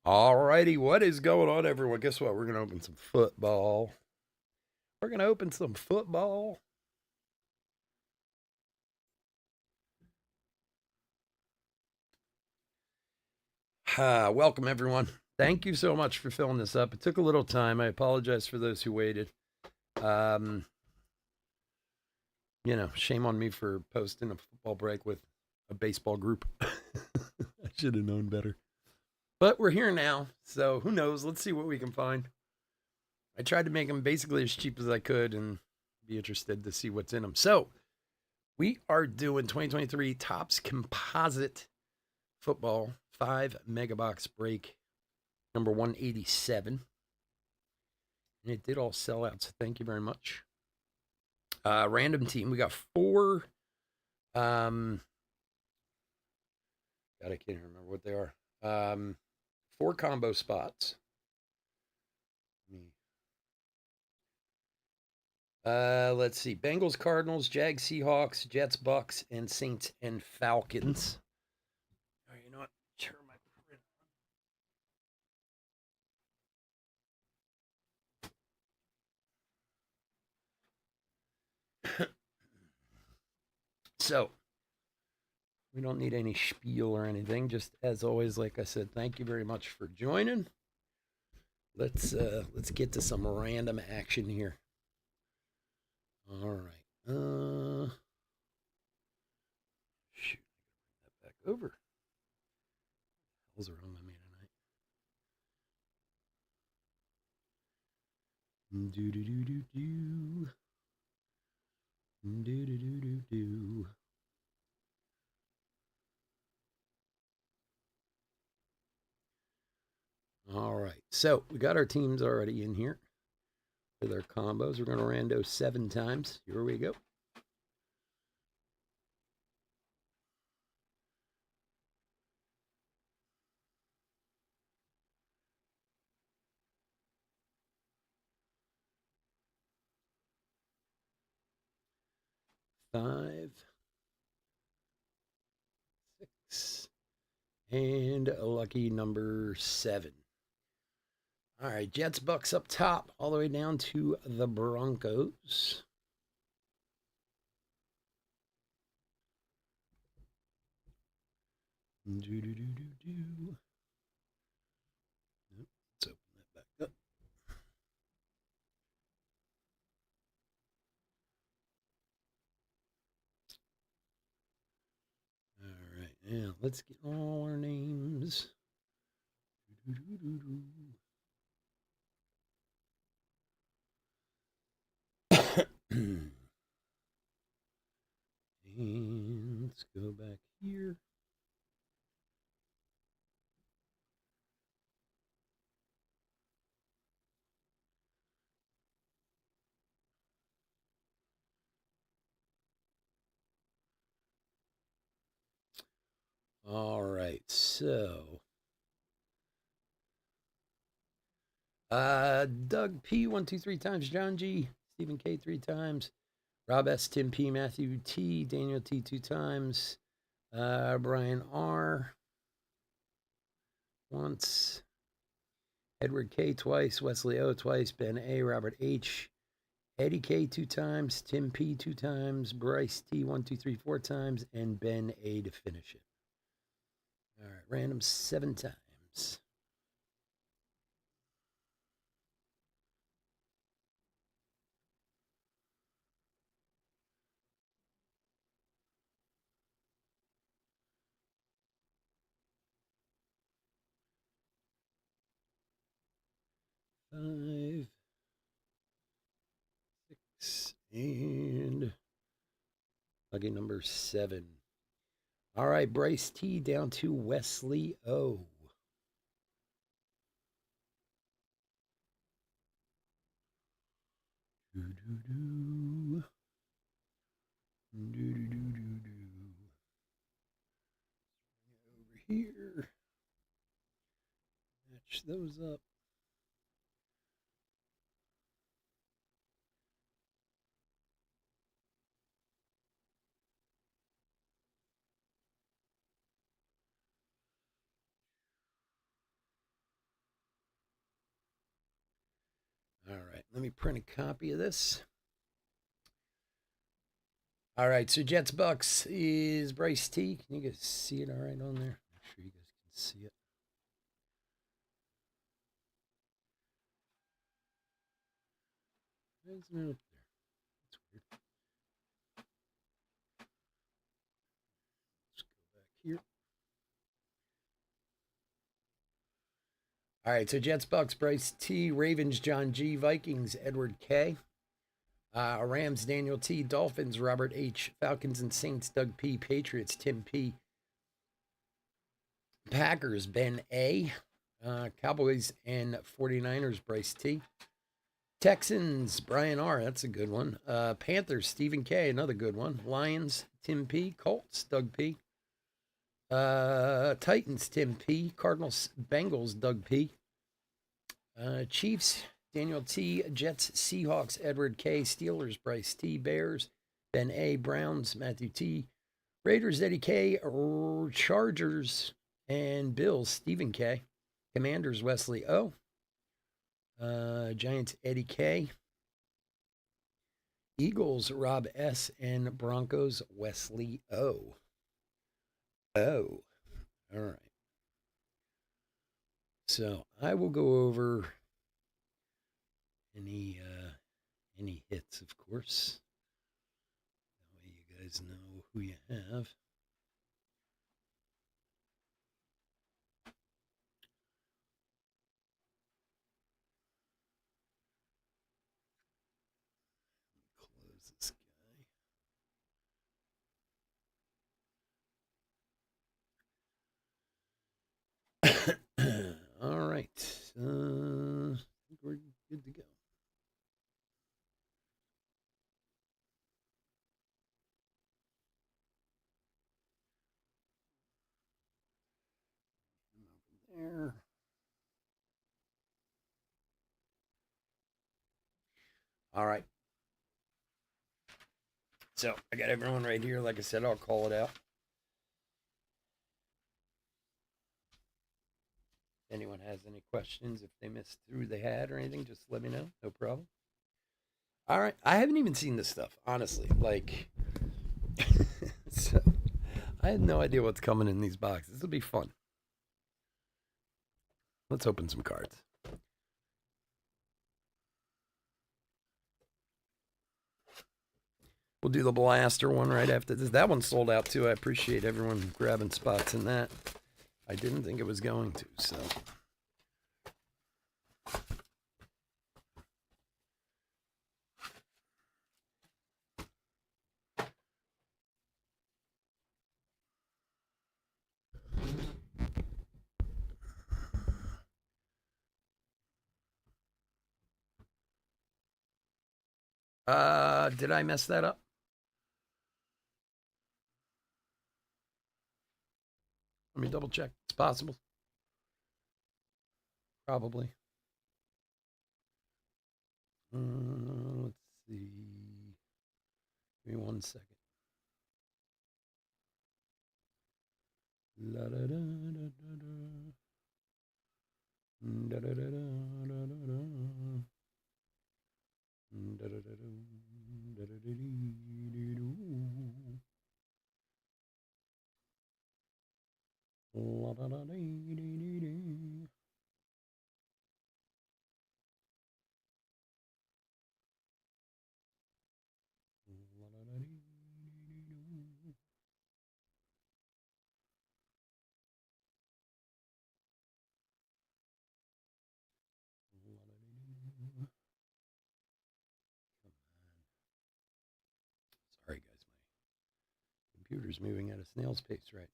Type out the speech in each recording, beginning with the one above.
Alrighty, what is going on, everyone? Guess what? We're gonna open some football. We're gonna open some football. Welcome, everyone. Thank you so much for filling this up. It took a little time. I apologize for those who waited. Um, shame on me for posting a football break with a baseball group. I should have known better. But we're here now, so who knows? Let's see what we can find. I tried to make them basically as cheap as I could and be interested to see what's in them. So, we are doing 2023 Topps Composite Football 5 Megabox break number 187. And it did all sell out, so thank you very much. Random team. We got four. God, I can't even remember what they are. Four combo spots. Let's see. Bengals, Cardinals, Jags, Seahawks, Jets, Bucks, and Saints and Falcons. Oh, you know what? Turn my print. So, we don't need any spiel or anything. Just as always, like I said, thank you very much for joining. Let's get to some random action here. All right. Shoot, that back over. What the hell's wrong with me tonight? Do do do do do. Do do do do do. All right. So we got our teams already in here with our combos. We're going to rando 7 times. Here we go. Five, 6, and a lucky number 7. All right, Jets, Bucks up top, all the way down to the Broncos. Do do do do do. Let's open that back up. All right, now let's get all our names. Do, do, do, do. And let's go back here. All right, so Doug P 1 2 3 times, John G, Stephen K 3 times, Rob S, Tim P, Matthew T, Daniel T 2 times, Brian R once, Edward K twice, Wesley O twice, Ben A, Robert H, Eddie K 2 times, Tim P 2 times, Bryce T 1 2 3 4 times, and Ben A to finish it. All right, random 7 times. Five, 6, and lucky number 7. All right, Bryce T down to Wesley O. Do, do, do. Do, do, do, do, do. Over here. Match finish those up. All right, let me print a copy of this. All right, so Jets Bucks is Bryce T. Can you guys see it all right on there? Make sure you guys can see it. Why isn't it up there? That's weird. Let's go back here. All right, so Jets Bucks Bryce T. Ravens John G. Vikings Edward K. Rams Daniel T. Dolphins Robert H. Falcons and Saints Doug P. Patriots Tim P. Packers Ben A. Cowboys and 49ers Bryce T. Texans Brian R. That's a good one. Panthers Stephen K. Another good one. Lions Tim P. Colts Doug P. Titans Tim P. Cardinals Bengals Doug P. Chiefs Daniel T. Jets Seahawks Edward K. Steelers Bryce T. Bears Ben A. Browns Matthew T. Raiders Eddie K. Chargers and Bills Stephen K. Commanders Wesley O. Giants Eddie K. Eagles Rob S. and Broncos Wesley O. Oh, all right. So I will go over any hits, of course. That way you guys know who you have. Close this guy. All right. I think we're good to go. There. All right. So I got everyone right here. Like I said, I'll call it out. If anyone has any questions, if they missed who they had or anything, just let me know. No problem. All right. I haven't even seen this stuff, honestly. Like, so I had no idea what's coming in these boxes. This will be fun. Let's open some cards. We'll do the blaster one right after this. That one sold out too. I appreciate everyone grabbing spots in that. I didn't think it was going to, so. Did I mess that up? Let me double check. It's possible. Probably. Let's see. Give me 1 second. La da da da da da. Da da da da da da da. Da da da da. Da da da dee. La da da dee dee dee. Sorry, guys. My computer's moving at a snail's pace right now.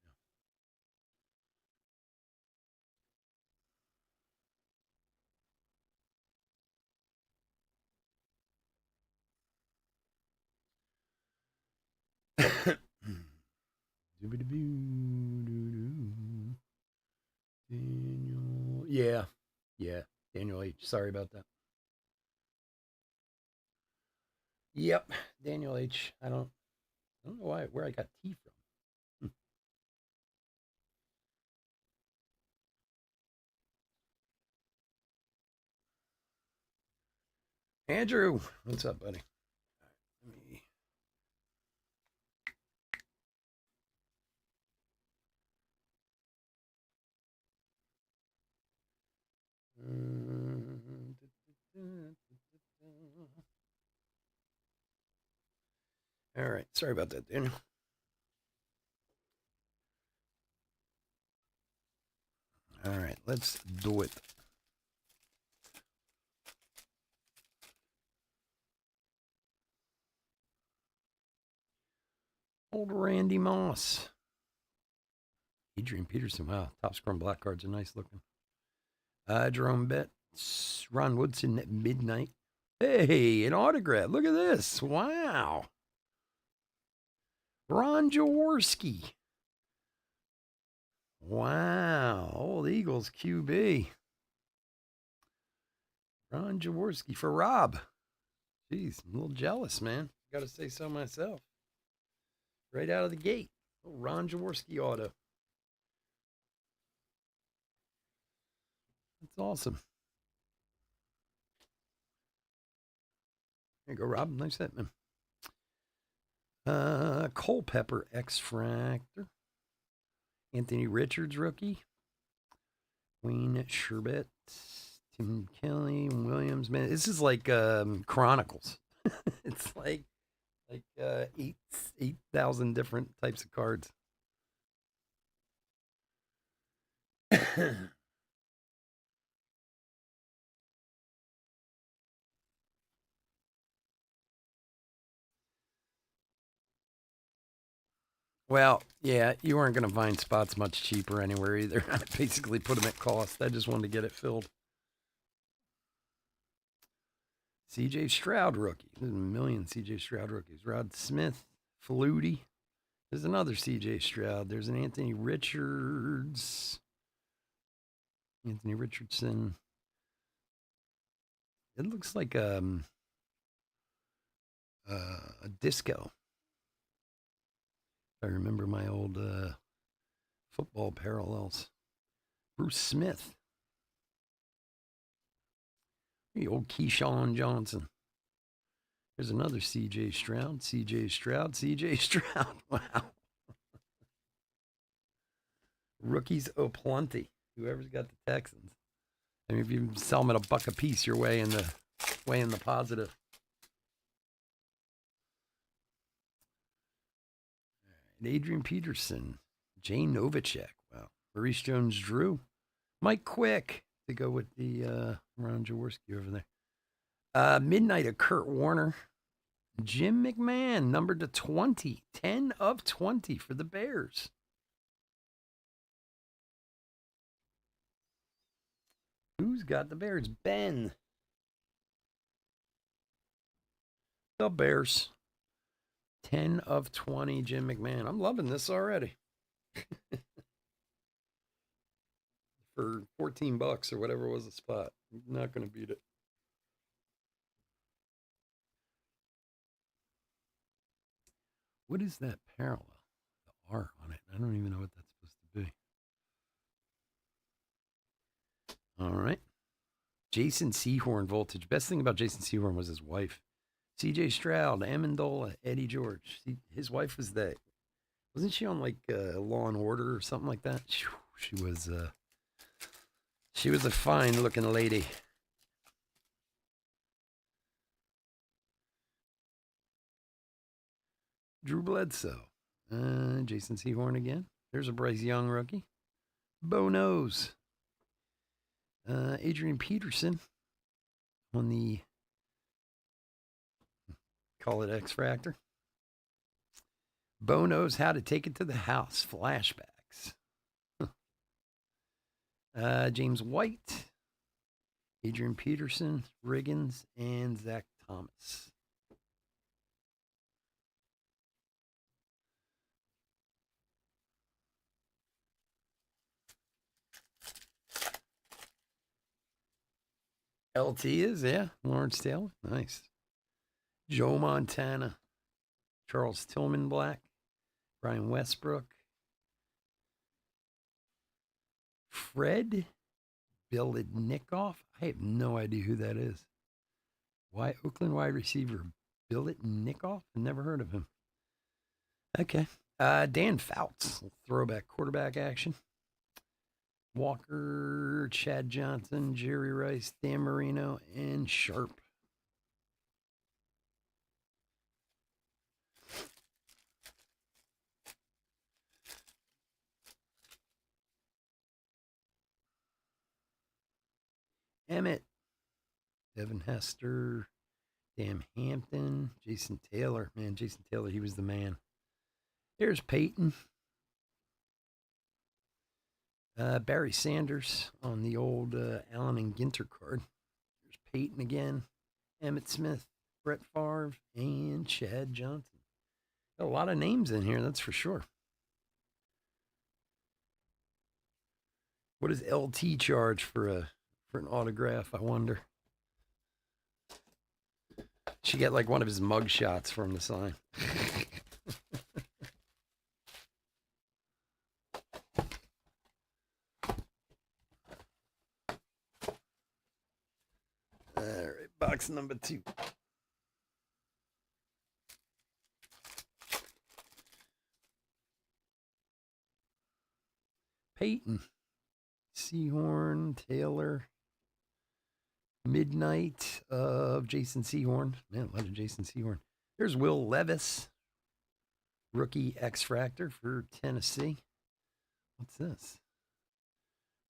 Daniel. Yeah. Yeah, Daniel H. Sorry about that. Yep, Daniel H. I don't know where I got T from. Andrew, what's up, buddy? Let me. All right, sorry about that, Daniel. All right, let's do it. Old Randy Moss. Adrian Peterson. Wow, top scoring black cards are nice looking. Jerome Betts. Ron Woodson at midnight. Hey, an autograph. Look at this. Wow. Ron Jaworski. Wow. Old Eagles QB. Ron Jaworski for Rob. Jeez, I'm a little jealous, man. Got to say so myself. Right out of the gate. Ron Jaworski auto. That's awesome. There you go, Rob. Nice hit, man. Culpepper X-Fractor. Anthony Richards rookie. Wayne Sherbet. Tim Kelly. Williams. Man, this is like Chronicles. It's like 8,000 different types of cards. Well, yeah, you weren't going to find spots much cheaper anywhere either. I basically put them at cost. I just wanted to get it filled. CJ Stroud rookie. There's a million CJ Stroud rookies. Rod Smith, Flutie. There's another CJ Stroud. There's an Anthony Richards. Anthony Richardson. It looks like a disco. If I remember my old football parallels. Bruce Smith. The old Keyshawn Johnson. There's another CJ Stroud. CJ Stroud. CJ Stroud. Wow. Rookies aplenty. Whoever's got the Texans. I mean, if you sell them at $1 a piece, you're way in the positive. And Adrian Peterson, Jay Novacek. Wow. Maurice Jones-Drew, Mike Quick to go with the Ron Jaworski over there. Midnight of Kurt Warner, Jim McMahon, numbered to 20, 10 of 20 for the Bears. Who's got the Bears? Ben. The Bears. 10 of 20, Jim McMahon. I'm loving this already. For $14 or whatever was the spot. I'm not going to beat it. What is that parallel? The R on it. I don't even know what that's supposed to be. All right. Jason Sehorn voltage. Best thing about Jason Sehorn was his wife. CJ Stroud, Amendola, Eddie George. His wife was that. Wasn't she on like Law and Order or something like that? She was a fine looking lady. Drew Bledsoe. Jason Sehorn again. There's a Bryce Young rookie. Bo Nose. Adrian Peterson on the, call it X Factor. Bo knows how to take it to the house. Flashbacks. James White, Adrian Peterson, Riggins, and Zach Thomas. LT is, yeah. Lawrence Taylor. Nice. Joe Montana. Charles Tillman Black. Brian Westbrook. Fred Biletnikoff. I have no idea who that is. Why Oakland wide receiver Biletnikoff? Never heard of him. Okay. Dan Fouts. Throwback quarterback action. Walker, Chad Johnson, Jerry Rice, Dan Marino, and Sharp. Emmett, Devin Hester, Dan Hampton, Jason Taylor. Man, Jason Taylor, he was the man. There's Peyton. Barry Sanders on the old Allen and Ginter card. There's Peyton again. Emmett Smith, Brett Favre, and Chad Johnson. Got a lot of names in here, that's for sure. What does LT charge for an autograph, I wonder? She get like one of his mug shots from the sign. All right, box number 2. Peyton, Seahorn, Taylor, Midnight of Jason Sehorn. Man, a lot of Jason Sehorn. There's Will Levis, rookie X-Fractor for Tennessee. What's this?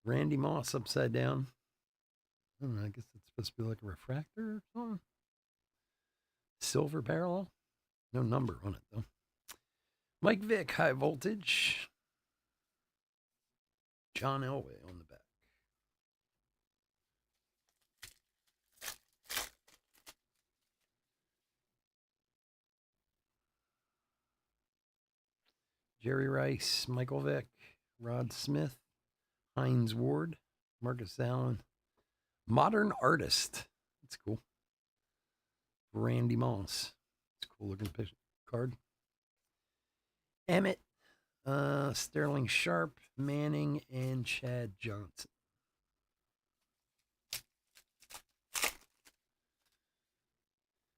Randy Moss upside down. I don't know, I guess it's supposed to be like a refractor or something. Silver parallel. No number on it, though. Mike Vick, high voltage. John Elway on the back. Jerry Rice, Michael Vick, Rod Smith, Hines Ward, Marcus Allen. Modern Artist. That's cool. Randy Moss. It's a cool looking card. Emmett, Sterling Sharp, Manning, and Chad Johnson.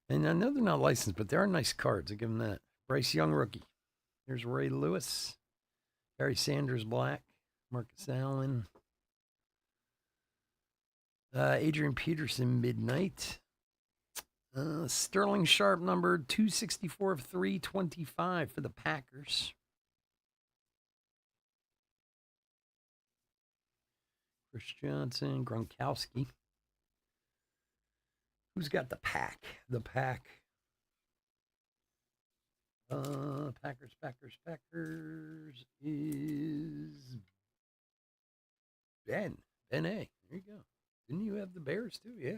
And I know they're not licensed, but they are nice cards. I give them that. Bryce Young, rookie. There's Ray Lewis. Barry Sanders, black. Marcus Allen. Adrian Peterson, midnight. Sterling Sharp, number 264 of 325 for the Packers. Chris Johnson, Gronkowski. Who's got the pack? The pack. Packers is Ben A. There you go. Didn't you have the Bears too? Yeah.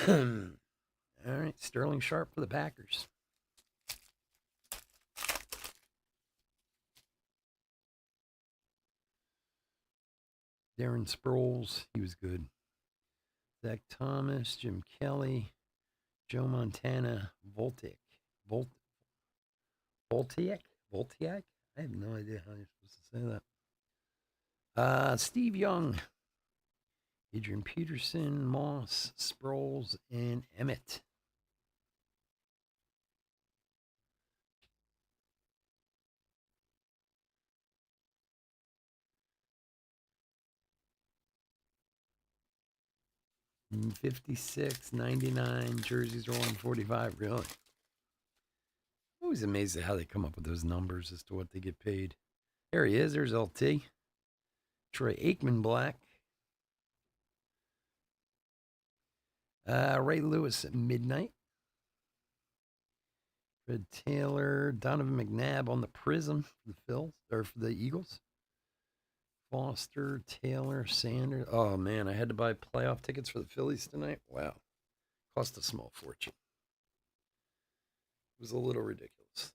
All right, Sterling Sharp for the Packers. Darren Sproles, he was good. Zach Thomas, Jim Kelly, Joe Montana, Voltiak. I have no idea how you're supposed to say that. Steve Young, Adrian Peterson, Moss, Sproles, and Emmett. $56.99. Jerseys are $145. Really? I'm always amazed at how they come up with those numbers as to what they get paid. There he is. There's LT. Troy Aikman, black. Ray Lewis at midnight. Fred Taylor, Donovan McNabb on the Prism for the Phils or for the Eagles. Foster, Taylor, Sanders. Oh man, I had to buy playoff tickets for the Phillies tonight. Wow, cost a small fortune. It was a little ridiculous.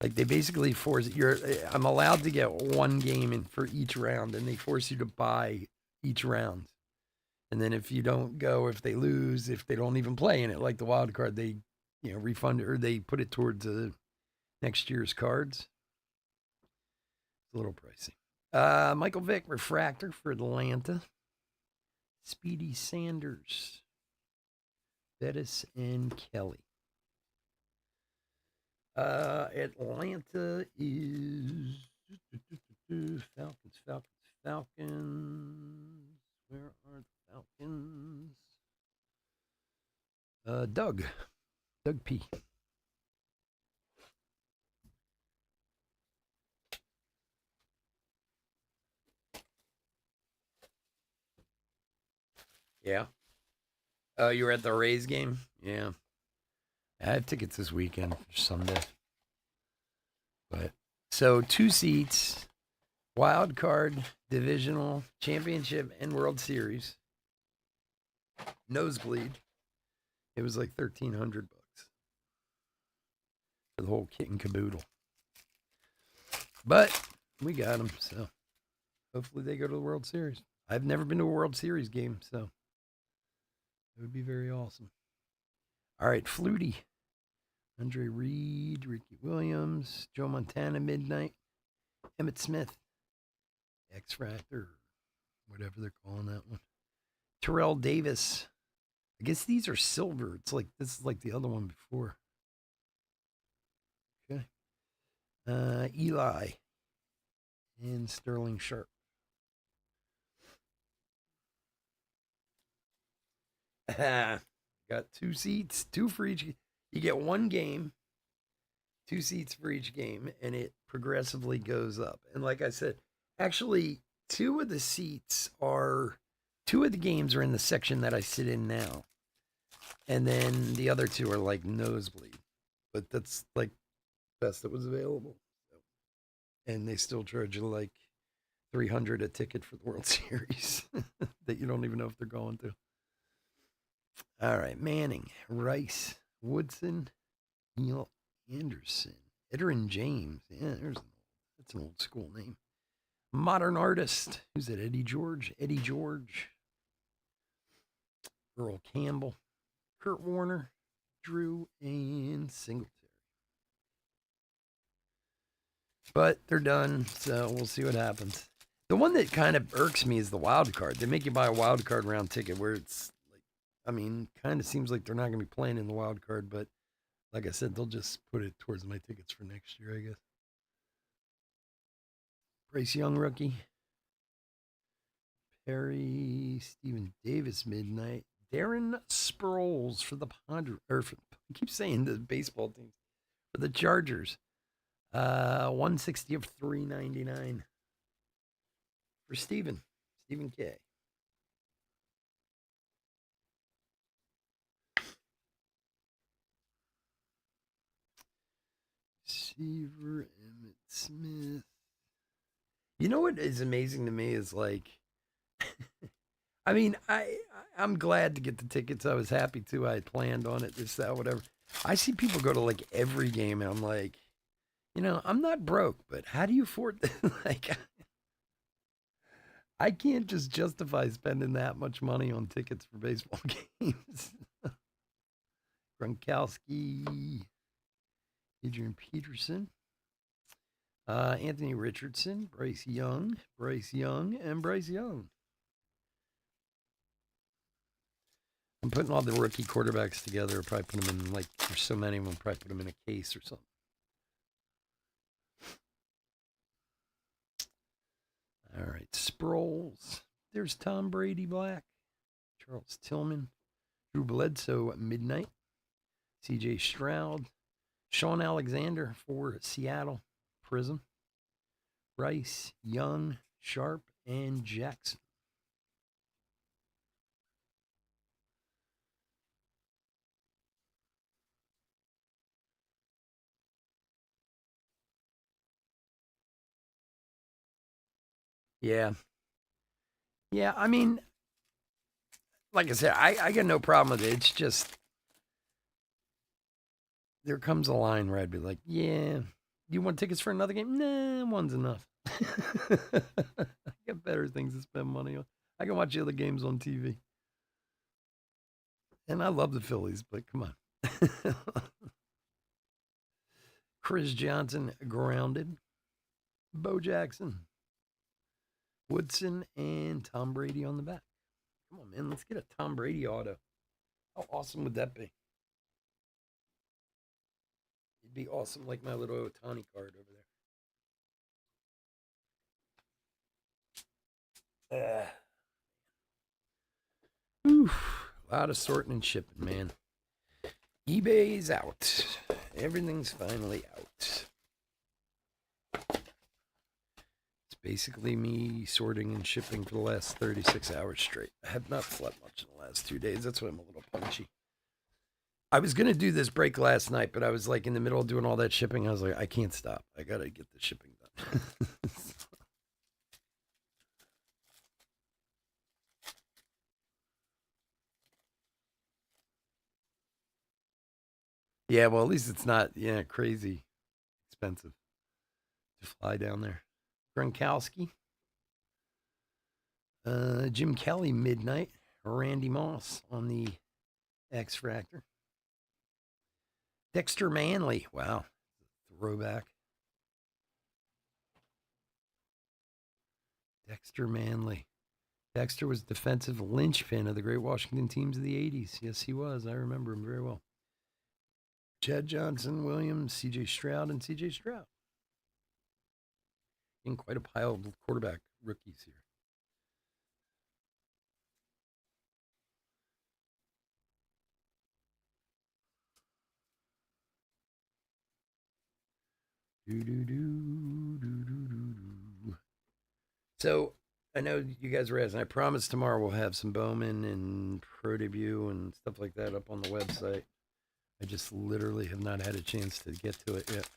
Like they basically force I'm allowed to get one game in for each round, and they force you to buy each round. And then if you don't go, if they lose, if they don't even play in it, like the wild card, they refund it or they put it towards next year's cards. It's a little pricey. Michael Vick, refractor for Atlanta. Speedy Sanders, Bettis, and Kelly. Atlanta is Falcons. Where are the Falcons? Doug P. Yeah. Oh, you were at the Rays game? Yeah. I have tickets this weekend for Sunday. But so 2 seats, wild card, divisional, championship, and World Series. Nosebleed. It was like $1,300 for the whole kit and caboodle. But we got them, so hopefully they go to the World Series. I've never been to a World Series game, so it would be very awesome. All right, Flutie. Andre Reed, Ricky Williams, Joe Montana, Midnight, Emmett Smith, X-Fractor, whatever they're calling that one. Terrell Davis. I guess these are silver. This is like the other one before. Okay. Eli and Sterling Sharp. Got 2 seats, 2 for each. You get 1 game, 2 seats for each game, and it progressively goes up. And like I said, actually, 2 of the games are in the section that I sit in now. And then the other 2 are like nosebleed. But that's like best that was available. And they still charge you like $300 a ticket for the World Series that you don't even know if they're going to. All right, Manning, Rice, Woodson, Neil Anderson, Edrin James. Yeah, that's an old school name. Modern artist. Who's that? Eddie George. Earl Campbell, Kurt Warner, Drew, and Singletary. But they're done, so we'll see what happens. The one that kind of irks me is the wild card. They make you buy a wild card round ticket where it's kind of seems like they're not going to be playing in the wild card, but like I said, they'll just put it towards my tickets for next year, I guess. Bryce Young, rookie. Perry, Steven Davis, midnight. Darren Sproles for the Padres. I keep saying the baseball teams. For the Chargers. 160 of 399. For Stephen K. Receiver, Emmett Smith. You know what is amazing to me is like, I'm glad to get the tickets. I was happy to. I planned on it, this, that, whatever. I see people go to like every game, and I'm like, I'm not broke, but how do you afford this? Like, I can't just justify spending that much money on tickets for baseball games. Gronkowski, Adrian Peterson, Anthony Richardson, Bryce Young, and Bryce Young. I'm putting all the rookie quarterbacks together. I'll probably put them in, like, there's so many of them, probably put them in a case or something. All right, Sproles. There's Tom Brady Black, Charles Tillman, Drew Bledsoe at midnight, C.J. Stroud, Sean Alexander for Seattle Prism, Rice, Young, Sharp, and Jackson. Yeah. Yeah, like I said, I got no problem with it. It's just, there comes a line where I'd be like, yeah, You want tickets for another game? Nah, one's enough. I got better things to spend money on. I can watch the other games on TV. And I love the Phillies, but come on. Chris Johnson grounded. Bo Jackson, Woodson, and Tom Brady on the back. Come on, man. Let's get a Tom Brady auto. How awesome would that be? It'd be awesome, like my little Otani card over there. Oof. A lot of sorting and shipping, man. eBay's out. Everything's finally out. It's basically me sorting and shipping for the last 36 hours straight. I have not slept much in the last 2 days. That's why I'm a little punchy. I was going to do this break last night, but I was like in the middle of doing all that shipping. I was like, I can't stop. I got to get the shipping done. Yeah, well, at least it's not, crazy expensive to fly down there. Gronkowski, Jim Kelly, midnight. Randy Moss on the X Factor. Dexter Manley, wow, throwback. Dexter Manley. Dexter was defensive linchpin of the great Washington teams of the 80s. Yes, he was. I remember him very well. Chad Johnson, Williams, C.J. Stroud, and C.J. Stroud. In quite a pile of quarterback rookies here. So I know you guys were asking. I promise tomorrow we'll have some Bowman and Pro Debut and stuff like that up on the website. I just literally have not had a chance to get to it yet.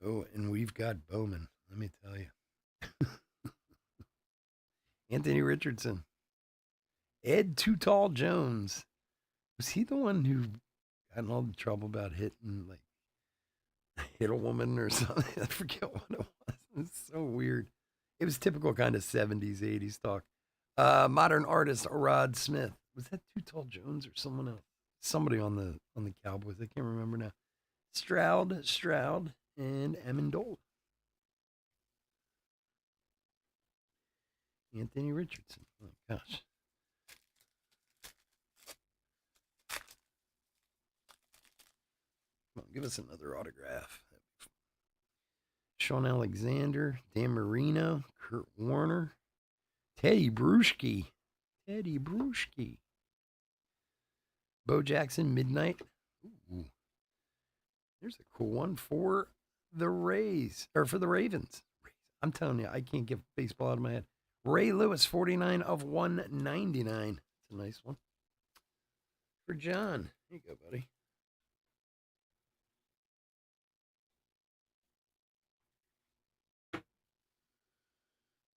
Oh, and we've got Bowman, let me tell you. Anthony Richardson. Ed Too Tall Jones. Was he the one who got in all the trouble about hitting, like, hit a woman or something? I forget what it was. It's so weird. It was typical kind of 70s, 80s talk. Modern artist Rod Smith. Was that Too Tall Jones or someone else? Somebody on the Cowboys. I can't remember now. Stroud, and Amendola. Anthony Richardson. Oh gosh. Come on, give us another autograph. Sean Alexander, Dan Marino, Kurt Warner, Teddy Bruschi. Bo Jackson, Midnight. Ooh. There's a cool one for the Rays, or for the Ravens. I'm telling you, I can't get baseball out of my head. Ray Lewis, 49 of 199. It's a nice one. For John. Here you go, buddy.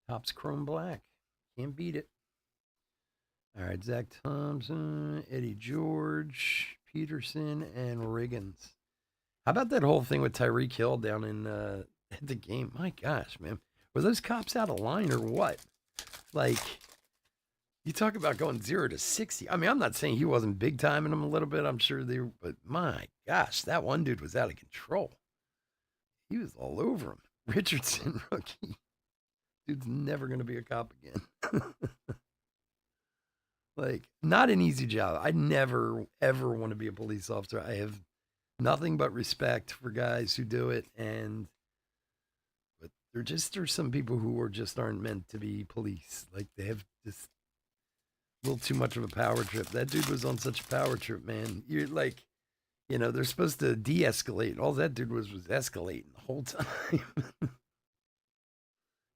Topps Chrome Black. Can't beat it. All right, Zach Thompson, Eddie George, Peterson, and Riggins. How about that whole thing with Tyreek Hill down in at the game? My gosh, man. Were those cops out of line or what? Like, you talk about going 0 to 60. I mean, I'm not saying he wasn't big timing them a little bit. I'm sure they were, but my gosh, that one dude was out of control. He was all over him. Richardson, rookie. Dude's never going to be a cop again. Like, not an easy job. I never, ever want to be a police officer. I have nothing but respect for guys who do it. But there's some people who aren't meant to be police. Like, they have just a little too much of a power trip. That dude was on such a power trip, man. You're like, they're supposed to de-escalate. All that dude was escalating the whole time.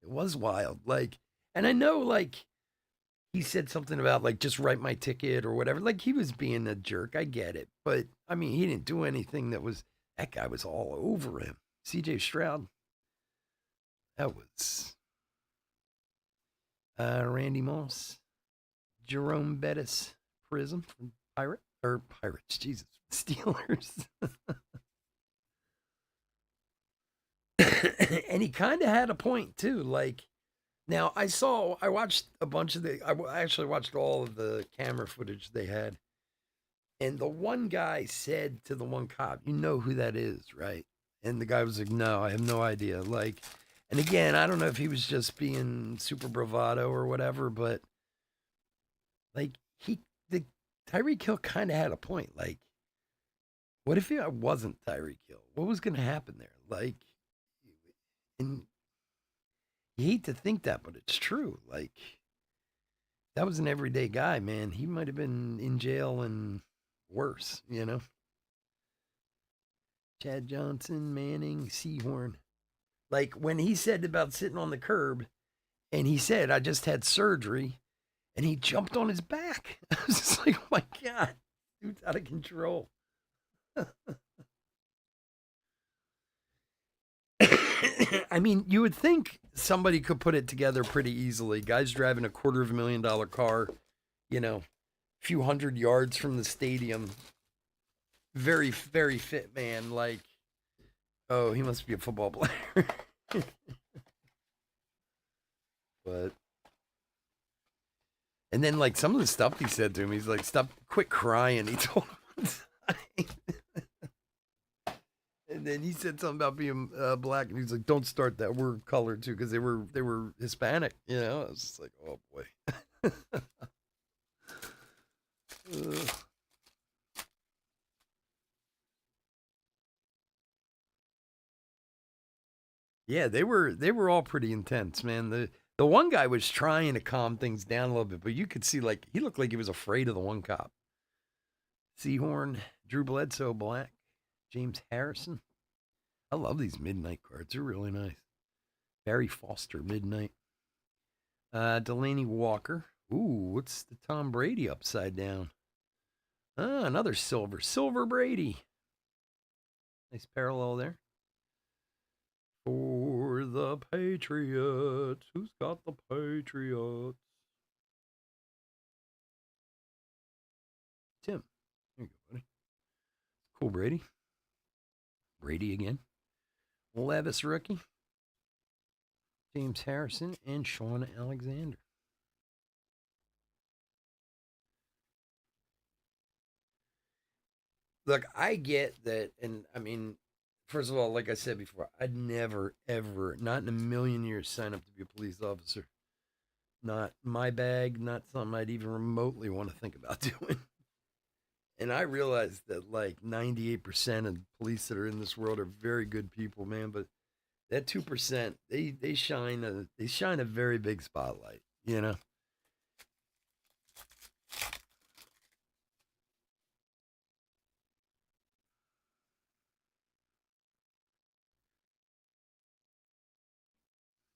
It was wild. Like, and I know, like, he said something about, like, just write my ticket or whatever. Like, he was being a jerk. I get it. But, I mean, he didn't do anything that guy was all over him. CJ Stroud. That was Randy Moss. Jerome Bettis, Prism from Pirate. Or Pirates, Jesus. Steelers. And he kind of had a point too. Like, now I watched a bunch of I actually watched all of the camera footage they had. And the one guy said to the one cop, "You know who that is, right?" And the guy was like, "No, I have no idea." Like, and again, I don't know if he was just being super bravado or whatever, but like the Tyreek Hill kind of had a point. Like, what if I wasn't Tyreek Hill? What was going to happen there? Like, and you hate to think that, but it's true. Like, that was an everyday guy, man. He might have been in jail and worse, you know? Chad Johnson, Manning, Seahorn. Like, when he said about sitting on the curb, and he said, "I just had surgery," and he jumped on his back. I was just like, oh my God, dude's out of control. I mean, you would think somebody could put it together pretty easily. Guys driving a $250,000 car, you know, few hundred yards from the stadium. Very, very fit man. Like, oh, he must be a football player. But, and then like some of the stuff he said to him, he's like, "Stop, quit crying." He told him. And then he said something about being black, and he's like, "Don't start that. We're colored too," because they were Hispanic. You know, I was just like, "Oh boy." Yeah, they were all pretty intense, man. The one guy was trying to calm things down a little bit, but you could see like he looked like he was afraid of the one cop. Seahorn, Drew Bledsoe, black, James Harrison. I love these midnight cards. They're really nice. Barry Foster, midnight. Delaney Walker. Ooh, what's the Tom Brady upside down? Ah, another silver. Silver Brady. Nice parallel there. For the Patriots. Who's got the Patriots? Tim. There you go, buddy. Cool, Brady. Brady again. Levis rookie. James Harrison and Sean Alexander. Look, I get that, and I mean, first of all, like I said before, I'd never, ever, not in a million years, sign up to be a police officer. Not my bag, not something I'd even remotely want to think about doing. And I realize that like 98% of police that are in this world are very good people, man. But that 2%, they shine a very big spotlight, you know.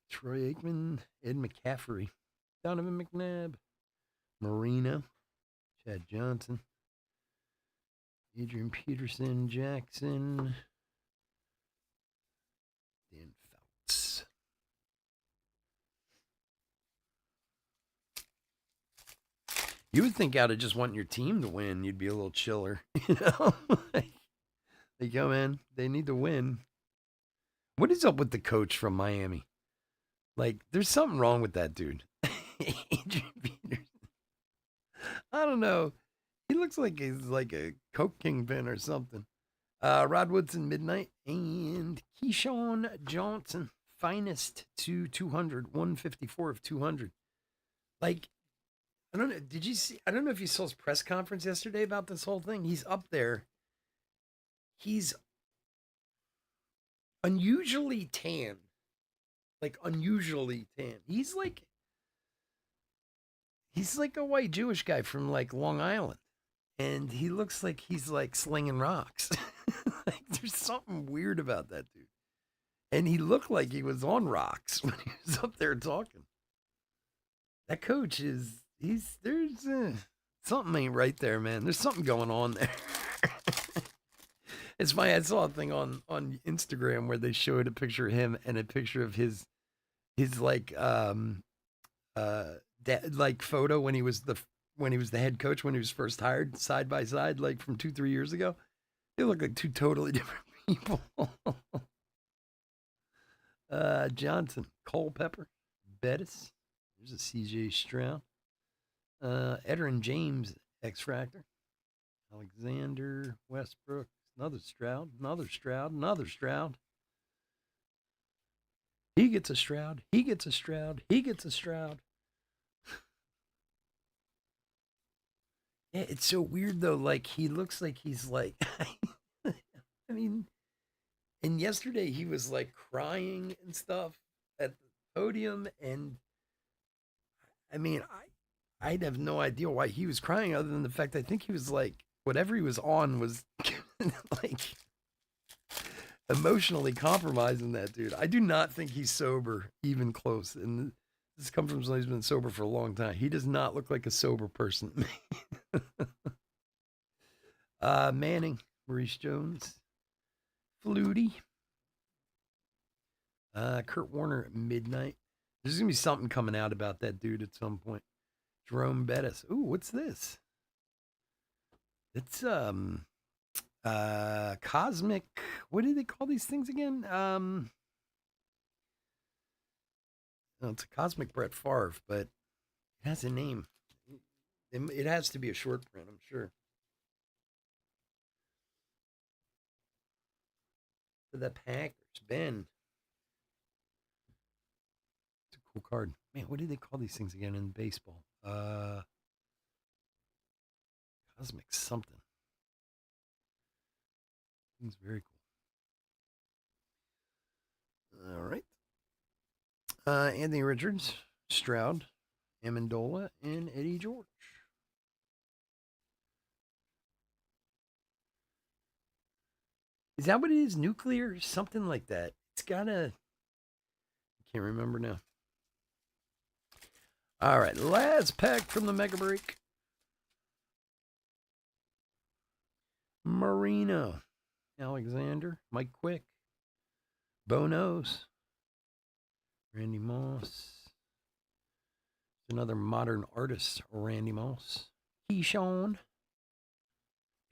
Troy Aikman, Ed McCaffrey, Donovan McNabb, Marino, Chad Johnson, Adrian Peterson, Jackson, Dan Fouts. You would think out of just wanting your team to win, you'd be a little chiller, you know? They come in, they need to win. What is up with the coach from Miami? Like, there's something wrong with that dude. Adrian Peterson. I don't know. He looks like he's like a coke kingpin or something. Rod Woodson, midnight, and Keyshawn Johnson, finest to 200, 154 of 200. Like, I don't know. Did you see? I don't know if you saw his press conference yesterday about this whole thing. He's up there. He's unusually tan. Like, unusually tan. He's like a white Jewish guy from like Long Island. And he looks like he's like slinging rocks. Like, there's something weird about that dude. And he looked like he was on rocks when he was up there talking. That coach there's something ain't right there, man. There's something going on there. It's funny. I saw a thing on Instagram where they showed a picture of him and a picture of his like like photo when he was when he was the head coach when he was first hired, side by side, like from 2-3 years ago. They look like two totally different people. Johnson, Culpepper, Bettis. There's a CJ Stroud. Edrin James, X Factor. Alexander Westbrook, another Stroud, another Stroud, another Stroud. He gets a Stroud. He gets a Stroud. He gets a Stroud. Yeah, it's so weird though. Like he looks like he's like, I mean, and yesterday he was like crying and stuff at the podium, and I mean, I'd have no idea why he was crying other than the fact I think he was like whatever he was on was like emotionally compromising that dude. I do not think he's sober, even close. And this comes from someone who's been sober for a long time. He does not look like a sober person. Manning, Maurice Jones, Flutie, Kurt Warner at midnight. There's gonna be something coming out about that dude at some point. Jerome Bettis. Ooh, what's this? It's cosmic. What do they call these things again? No, it's a cosmic Brett Favre, but it has a name. It has to be a short print, I'm sure. For the Packers, Ben. It's a cool card. Man, what do they call these things again in baseball? Cosmic something. It's very cool. All right. Anthony Richards, Stroud, Amendola, and Eddie George. Is that what it is? Nuclear? Something like that. It's gotta. I can't remember now. All right, last pack from the Mega Break. Marino, Alexander, Mike Quick, Bonos, Randy Moss. Another modern artist, Randy Moss, Keyshawn,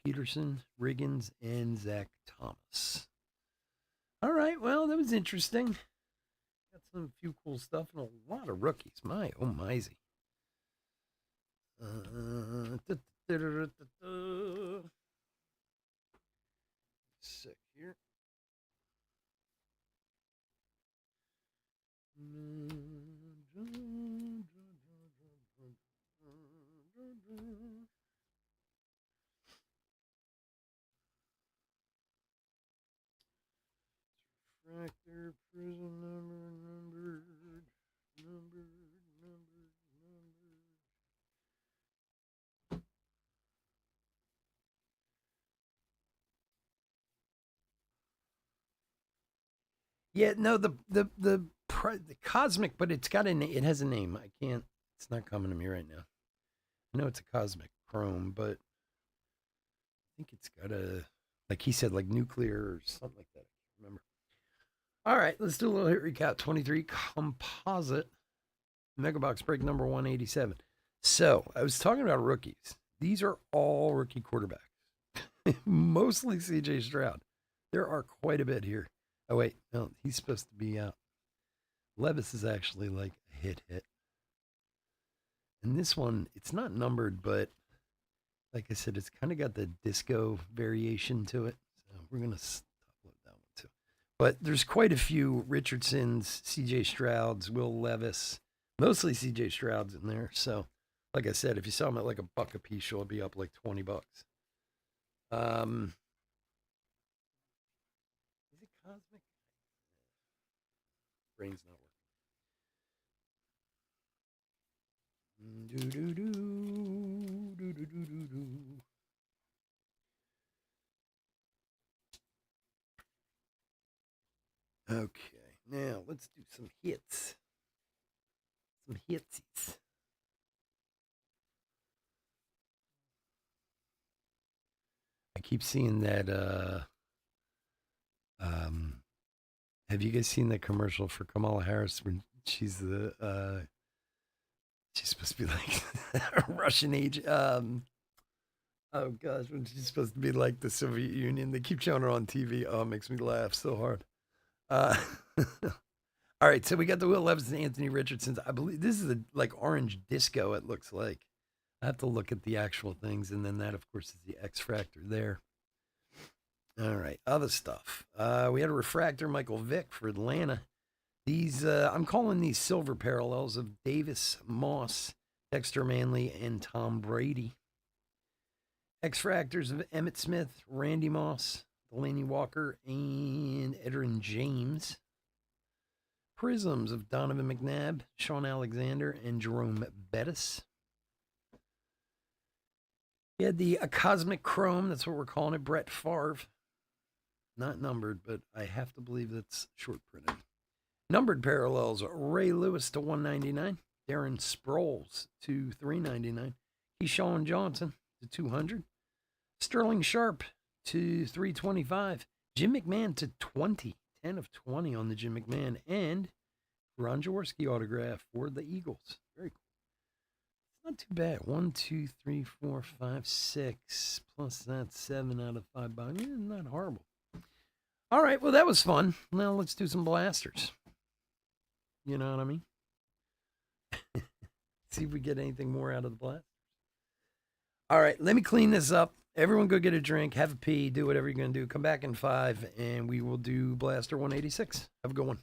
Peterson, Riggins, and Zach Thomas. All right, well, that was interesting. Got some few cool stuff and a lot of rookies. My oh myzy. Sick here. Refractor, prism numbered. Yeah, no, the cosmic, but it's got it has a name. I can't. It's not coming to me right now. I know it's a cosmic chrome, but I think it's got a like he said, like nuclear or something like that. I can't remember. All right, let's do a little hit recap. 23 composite mega box break number 187. So I was talking about rookies. These are all rookie quarterbacks, mostly CJ Stroud. There are quite a bit here. Oh wait, no, he's supposed to be out. Levis is actually like a hit. And this one, it's not numbered, but like I said, it's kind of got the disco variation to it. So we're gonna upload that one too. But there's quite a few Richardsons, CJ Strouds, Will Levis, mostly CJ Strouds in there. So like I said, if you sell them at like a buck a piece, you'll be up like $20. Is it cosmic? Brain's not working. Do do do do do do do do. Okay, now let's do some hits. Some hitsies. I keep seeing that. Have you guys seen that commercial for Kamala Harris when she's the She's supposed to be like a Russian agent. Oh gosh, when she's supposed to be like the Soviet Union. They keep showing her on TV. Oh, it makes me laugh so hard. Uh, all right, so we got the Will Levis and Anthony Richardsons. I believe this is a like orange disco. It looks like. I have to look at the actual things, and then that, of course, is the X Fractor there. All right, other stuff. We had a refractor, Michael Vick for Atlanta. These I'm calling these silver parallels of Davis Moss, Dexter Manley, and Tom Brady. X Fractors of Emmitt Smith, Randy Moss, Delaney Walker, and Edgerrin James. Prisms of Donovan McNabb, Sean Alexander, and Jerome Bettis. We had the Cosmic Chrome, that's what we're calling it, Brett Favre. Not numbered, but I have to believe that's short printed. Numbered parallels, Ray Lewis to 199, Darren Sproles to 399, Keyshawn Johnson to 200, Sterling Sharp to 325, Jim McMahon to 20, 10 of 20 on the Jim McMahon, and Ron Jaworski autograph for the Eagles. Very cool. It's not too bad. 1, 2, 3, 4, 5, 6, plus that's 7 out of 5. Yeah, not horrible. All right, well, that was fun. Now let's do some blasters. You know what I mean? See if we get anything more out of the blast. All right, let me clean this up. Everyone go get a drink, have a pee, do whatever you're going to do. Come back in 5, and we will do Blaster 186. Have a good one.